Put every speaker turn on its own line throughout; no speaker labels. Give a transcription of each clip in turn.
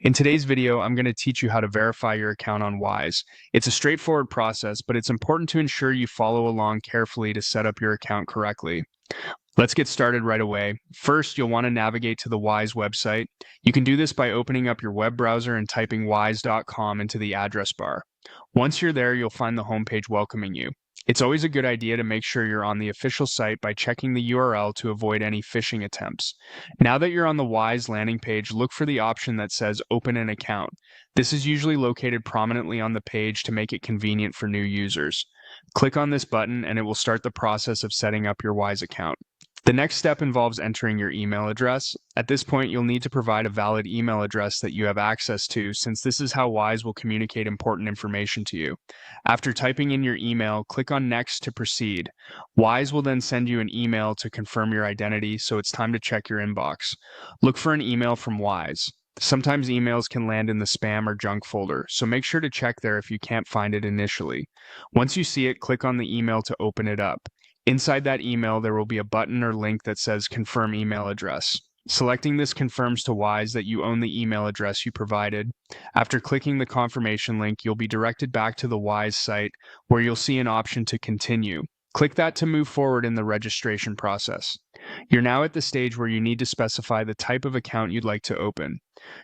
In today's video, I'm going to teach you how to verify your account on Wise. It's a straightforward process, but it's important to ensure you follow along carefully to set up your account correctly. Let's get started right away. First, you'll want to navigate to the Wise website. You can do this by opening up your web browser and typing wise.com into the address bar. Once you're there, you'll find the homepage welcoming you. It's always a good idea to make sure you're on the official site by checking the URL to avoid any phishing attempts. Now that you're on the Wise landing page, look for the option that says Open an Account. This is usually located prominently on the page to make it convenient for new users. Click on this button and it will start the process of setting up your Wise account. The next step involves entering your email address. At this point, you'll need to provide a valid email address that you have access to, since this is how Wise will communicate important information to you. After typing in your email, click on Next to proceed. Wise will then send you an email to confirm your identity, so it's time to check your inbox. Look for an email from Wise. Sometimes emails can land in the spam or junk folder, so make sure to check there if you can't find it initially. Once you see it, click on the email to open it up. Inside that email, there will be a button or link that says Confirm Email Address. Selecting this confirms to Wise that you own the email address you provided. After clicking the confirmation link, you'll be directed back to the Wise site where you'll see an option to continue. Click that to move forward in the registration process. You're now at the stage where you need to specify the type of account you'd like to open.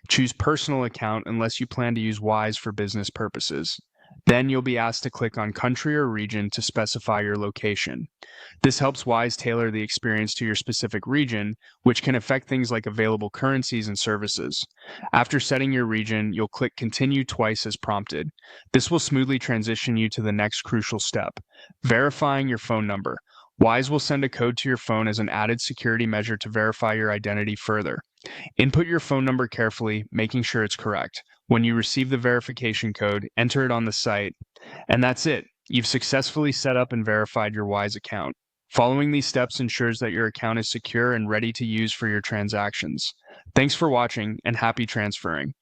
Choose Personal Account unless you plan to use Wise for business purposes. Then you'll be asked to click on Country or Region to specify your location. This helps Wise tailor the experience to your specific region, which can affect things like available currencies and services. After setting your region, you'll click Continue twice as prompted. This will smoothly transition you to the next crucial step, verifying your phone number. Wise will send a code to your phone as an added security measure to verify your identity further. Input your phone number carefully, making sure it's correct. When you receive the verification code, enter it on the site. And that's it. You've successfully set up and verified your Wise account. Following these steps ensures that your account is secure and ready to use for your transactions. Thanks for watching, and happy transferring.